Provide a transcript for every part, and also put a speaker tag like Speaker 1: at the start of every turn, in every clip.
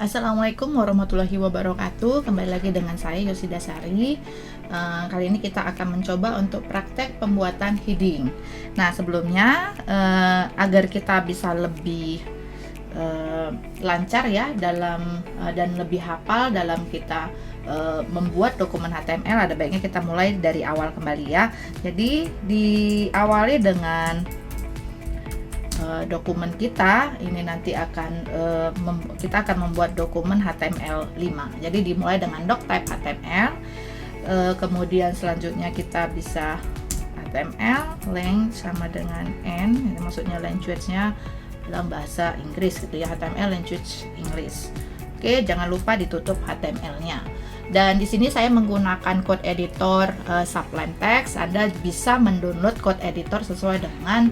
Speaker 1: Assalamualaikum warahmatullahi wabarakatuh. Kembali lagi dengan saya Yosida Sari. Kali ini kita akan mencoba untuk praktek pembuatan heading. Nah, sebelumnya agar kita bisa lebih lancar ya dalam dan lebih hafal dalam kita membuat dokumen HTML, ada baiknya kita mulai dari awal kembali ya. Jadi diawali dengan dokumen kita ini nanti akan kita akan membuat dokumen HTML5. Jadi dimulai dengan doctype HTML, kemudian selanjutnya kita bisa HTML length sama dengan n, ini maksudnya language-nya dalam bahasa Inggris gitu ya, HTML language English. Oke, jangan lupa ditutup HTML-nya. Dan di sini saya menggunakan code editor Sublime Text. Anda bisa mendownload code editor sesuai dengan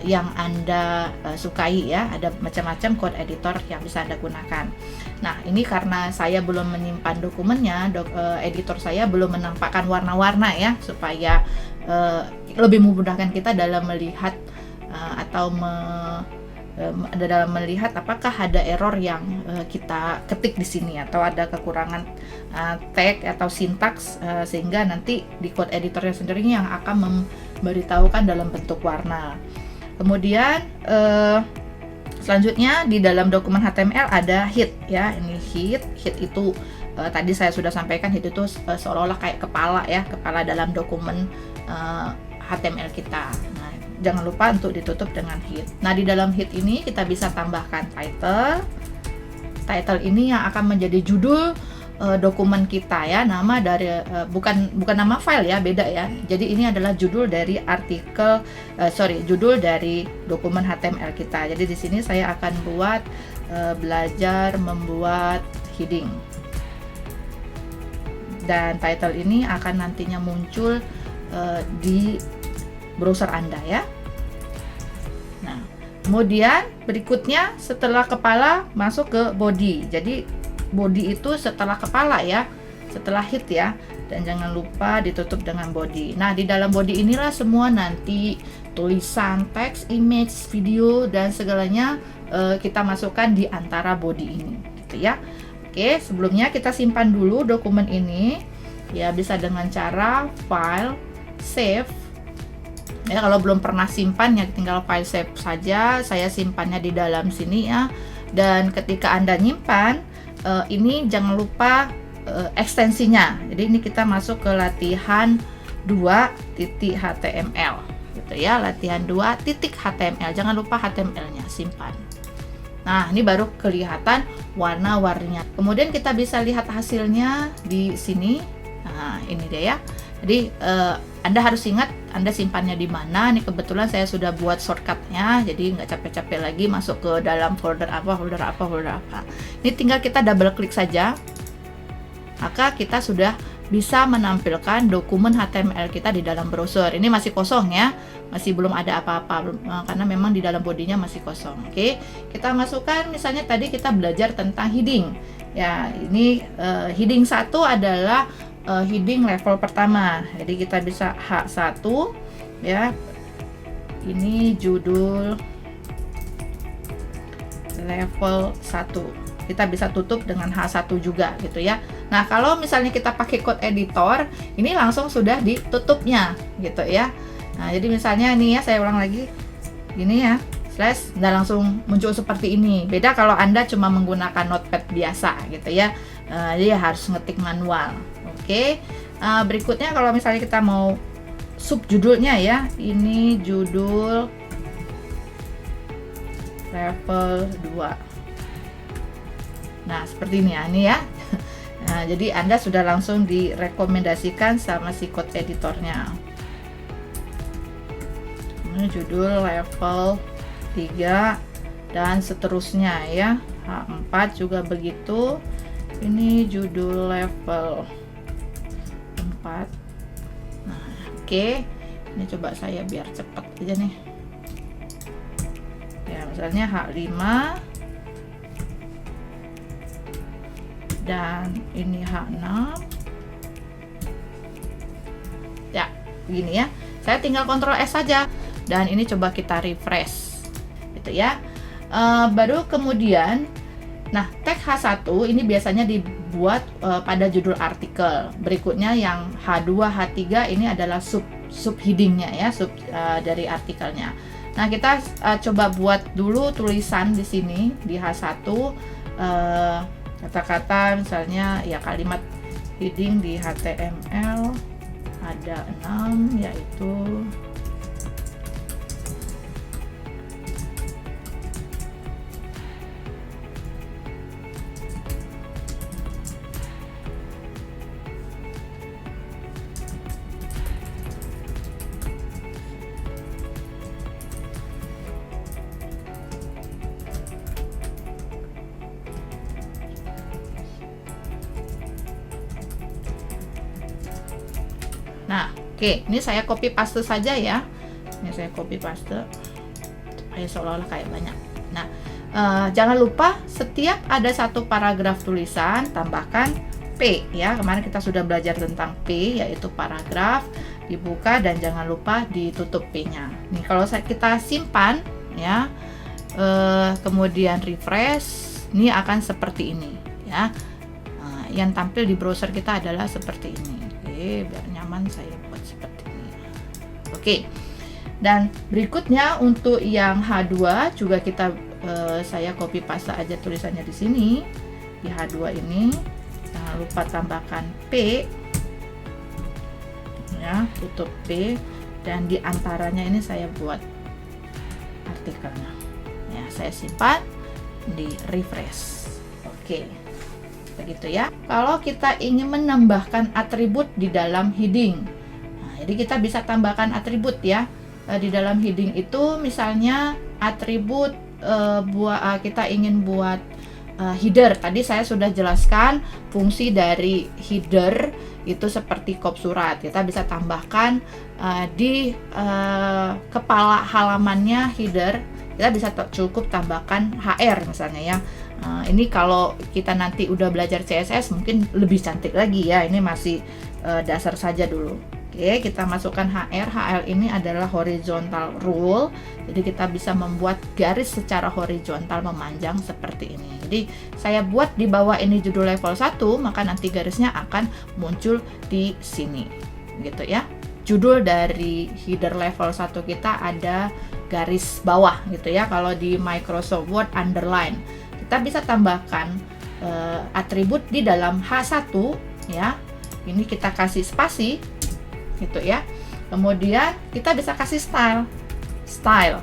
Speaker 1: yang Anda sukai ya. Ada macam-macam code editor yang bisa Anda gunakan. Nah, ini karena saya belum menyimpan dokumennya, editor saya belum menampakkan warna-warna ya, supaya lebih memudahkan kita dalam melihat atau dalam melihat apakah ada error yang kita ketik di sini atau ada kekurangan tag atau sintaks, sehingga nanti di code editornya sendiri yang akan memberitahukan dalam bentuk warna. Kemudian selanjutnya di dalam dokumen HTML ada head ya. Ini head itu tadi saya sudah sampaikan, head itu seolah-olah kayak kepala ya, kepala dalam dokumen HTML kita. Nah, jangan lupa untuk ditutup dengan head. Nah, di dalam head ini kita bisa tambahkan title. Title ini yang akan menjadi judul dokumen kita ya, nama dari bukan nama file ya, beda ya. Jadi ini adalah judul dari judul dari dokumen HTML kita. Jadi di sini saya akan buat belajar membuat heading. Dan title ini akan nantinya muncul di browser Anda ya. Nah, kemudian berikutnya setelah kepala masuk ke body. Jadi body itu setelah kepala ya, setelah head ya, dan jangan lupa ditutup dengan body. Nah, di dalam body inilah semua nanti tulisan, teks, image, video dan segalanya kita masukkan di antara body ini gitu ya. Oke, sebelumnya kita simpan dulu dokumen ini ya, bisa dengan cara file, save ya. Kalau belum pernah simpan ya tinggal file save saja. Saya simpannya di dalam sini ya. Dan ketika Anda nyimpan ini jangan lupa ekstensinya. Jadi ini kita masuk ke latihan 2.html gitu ya, latihan 2.html. Jangan lupa HTML-nya simpan. Nah, ini baru kelihatan warna-warninya. Kemudian kita bisa lihat hasilnya di sini. Nah, ini dia ya. Jadi Anda harus ingat Anda simpannya di mana. Ini kebetulan saya sudah buat shortcutnya, jadi nggak capek-capek lagi masuk ke dalam folder apa. Ini tinggal kita double klik saja, maka kita sudah bisa menampilkan dokumen HTML kita di dalam browser. Ini masih kosong ya, masih belum ada apa-apa karena memang di dalam bodinya masih kosong. Oke, kita masukkan misalnya tadi kita belajar tentang heading. Ya, ini heading 1 adalah heading level pertama. Jadi kita bisa H1 ya. Ini judul level 1. Kita bisa tutup dengan H1 juga gitu ya. Nah, kalau misalnya kita pakai code editor, ini langsung sudah ditutupnya gitu ya. Nah, jadi misalnya ini ya, saya ulang lagi. Gini ya, slash, dan langsung muncul seperti ini. Beda kalau Anda cuma menggunakan notepad biasa gitu ya. Jadi harus ngetik manual. Oke. Berikutnya kalau misalnya kita mau subjudulnya ya, ini judul level 2. Nah, seperti ini ya, ini ya. Nah, jadi Anda sudah langsung direkomendasikan sama si code editornya. Ini judul level 3 dan seterusnya ya. H4 juga begitu. Ini judul level 4. Nah, oke. Ini coba saya biar cepat aja nih. Ya, misalnya H5 dan ini H6. Ya, begini ya. Saya tinggal Ctrl S saja dan ini coba kita refresh gitu ya. Baru kemudian
Speaker 2: Nah, tag H1 ini biasanya dibuat pada judul artikel. Berikutnya yang H2, H3 ini adalah sub headingnya ya, dari artikelnya. Nah, kita coba buat dulu tulisan di sini di H1, kata-kata misalnya ya, kalimat heading di HTML ada 6, yaitu nah, oke, ini saya copy paste saja ya. Ini saya copy paste supaya seolah-olah kayak banyak. Nah, jangan lupa setiap ada satu paragraf tulisan tambahkan P ya. Kemarin kita sudah belajar tentang P, yaitu paragraf, dibuka dan jangan lupa ditutup P-nya. Nih, kalau kita simpan ya, kemudian refresh, ini akan seperti ini ya. Yang tampil di browser kita adalah seperti ini. Oke, biar nyaman saya buat seperti ini. Oke, dan berikutnya untuk yang H2 juga kita saya copy paste aja tulisannya di sini. Di H2 ini jangan lupa tambahkan P ya, tutup P, dan di antaranya ini saya buat artikelnya ya. Saya simpan, di refresh. Oke, begitu ya. Kalau kita ingin menambahkan atribut di dalam heading, nah, jadi kita bisa tambahkan atribut ya di dalam heading itu. Misalnya atribut kita ingin buat header. Tadi saya sudah jelaskan fungsi dari header itu seperti kop surat. Kita bisa tambahkan di kepala halamannya header. Kita bisa cukup tambahkan HR misalnya ya. Ini kalau kita nanti udah belajar CSS mungkin lebih cantik lagi ya. Ini masih dasar saja dulu. Oke, kita masukkan HR ini adalah horizontal rule. Jadi kita bisa membuat garis secara horizontal memanjang seperti ini. Jadi saya buat di bawah ini judul level 1, maka nanti garisnya akan muncul di sini. Gitu ya. Judul dari header level 1 kita ada garis bawah gitu ya. Kalau di Microsoft Word underline. Kita bisa tambahkan atribut di dalam H1 ya. Ini kita kasih spasi gitu ya. Kemudian kita bisa kasih style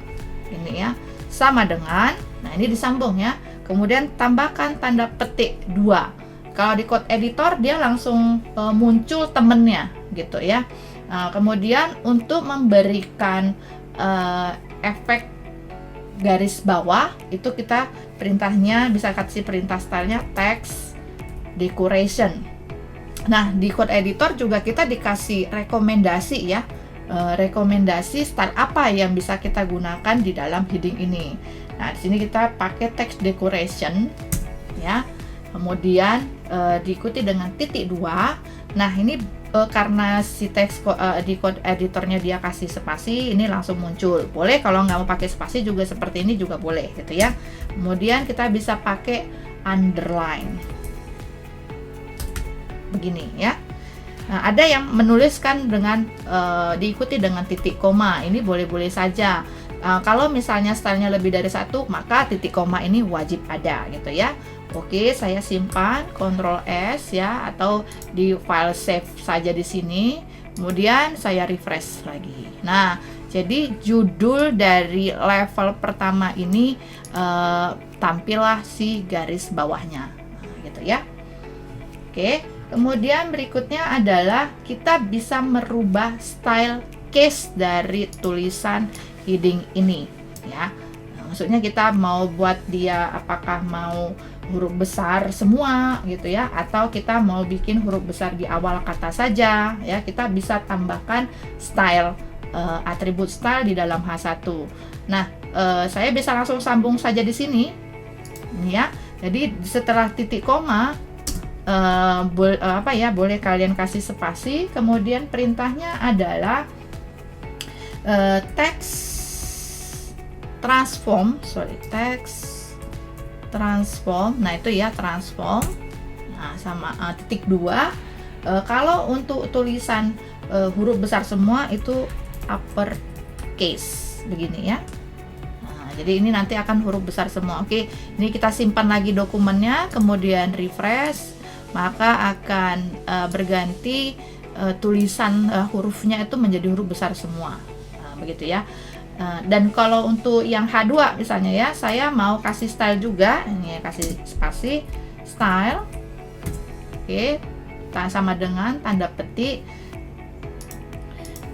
Speaker 2: ini ya, sama dengan, nah ini disambung ya. Kemudian tambahkan tanda petik 2. Kalau di code editor dia langsung muncul temennya gitu ya. Kemudian untuk memberikan efek garis bawah itu kita perintahnya bisa kasih perintah stylenya text decoration. Nah, di code editor juga kita dikasih rekomendasi ya, rekomendasi style apa yang bisa kita gunakan di dalam heading ini. Nah, di sini kita pakai text decoration ya. Kemudian diikuti dengan titik 2. Nah, ini karena si teks di code editornya dia kasih spasi, ini langsung muncul. Boleh kalau nggak mau pakai spasi juga seperti ini juga boleh gitu ya. Kemudian kita bisa pakai underline. Begini ya. Nah, ada yang menuliskan dengan diikuti dengan titik koma. Ini boleh-boleh saja. Kalau misalnya stylenya lebih dari 1, maka titik koma ini wajib ada gitu ya. Oke, saya simpan Ctrl S ya, atau di file save saja di sini. Kemudian saya refresh lagi. Nah, jadi judul dari level pertama ini tampillah si garis bawahnya. Nah, gitu ya. Oke. Kemudian berikutnya adalah kita bisa merubah style case dari tulisan heading ini ya. Nah, maksudnya kita mau buat dia apakah mau huruf besar semua gitu ya, atau kita mau bikin huruf besar di awal kata saja ya. Kita bisa tambahkan style atribut style di dalam H1. Nah, saya bisa langsung sambung saja di sini ini ya. Jadi setelah titik koma boleh kalian kasih spasi. Kemudian perintahnya adalah text
Speaker 1: transform. Nah itu ya transform. Nah sama titik 2. Kalau untuk tulisan huruf besar semua itu uppercase begini ya. Nah, jadi ini nanti akan huruf besar semua. Oke, ini kita simpan lagi dokumennya, kemudian refresh, maka akan berganti tulisan hurufnya itu menjadi huruf besar semua. Nah, begitu ya. Dan kalau untuk yang H2 misalnya ya, saya mau kasih style juga. Ini kasih spasi style. Oke, sama dengan tanda petik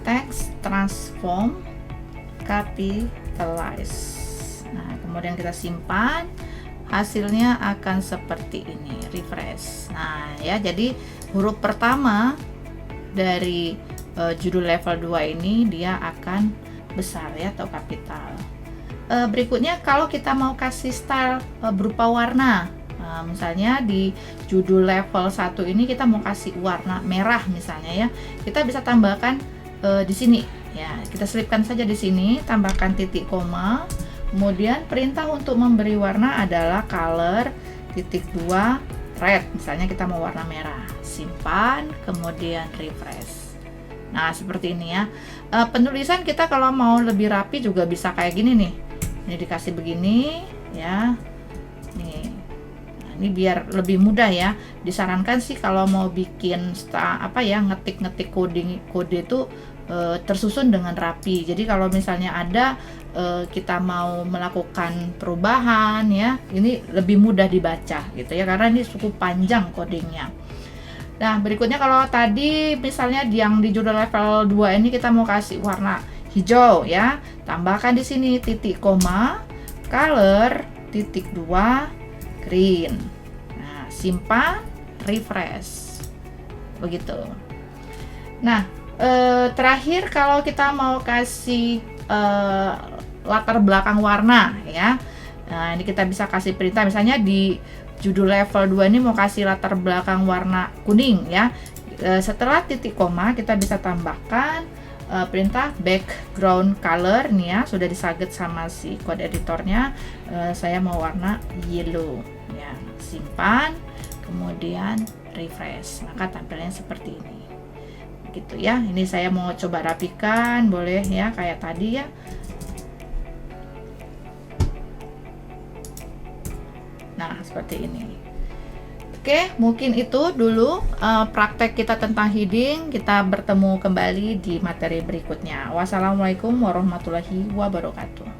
Speaker 1: text transform capitalize. Nah, kemudian kita simpan, hasilnya akan seperti ini, refresh. Nah, ya, jadi huruf pertama dari judul level 2 ini dia akan besar ya, atau kapital. Berikutnya kalau kita mau kasih style berupa warna. Nah, misalnya di judul level 1 ini kita mau kasih warna merah misalnya ya. Kita bisa tambahkan di sini ya. Kita selipkan saja di sini, tambahkan titik koma. Kemudian perintah untuk memberi warna adalah color titik 2 red. Misalnya kita mau warna merah. Simpan, kemudian refresh. Nah, seperti ini ya. Penulisan kita kalau mau lebih rapi juga bisa kayak gini nih. Ini dikasih begini ya. Nih. Ini biar lebih mudah ya. Disarankan sih kalau mau bikin ngetik kode itu tersusun dengan rapi. Jadi kalau misalnya ada kita mau melakukan perubahan ya, ini lebih mudah dibaca gitu ya, karena ini cukup panjang codingnya. Nah, berikutnya kalau tadi misalnya yang di judul level 2 ini kita mau kasih warna hijau ya, tambahkan di sini titik koma, color titik 2 green. Nah, simpan, refresh. Begitu. Nah, terakhir kalau kita mau kasih latar belakang warna ya. Nah, ini kita bisa kasih perintah misalnya di judul level 2 ini mau kasih latar belakang warna kuning ya. Setelah titik koma kita bisa tambahkan perintah background color nih ya, sudah disaget sama si code editornya. Saya mau warna yellow ya. Simpan, kemudian refresh, maka tampilnya seperti ini gitu ya. Ini saya mau coba rapikan, boleh ya kayak tadi ya. Nah, seperti ini. Oke, mungkin itu dulu praktek kita tentang heading. Kita bertemu kembali di materi berikutnya. Wassalamualaikum warahmatullahi wabarakatuh.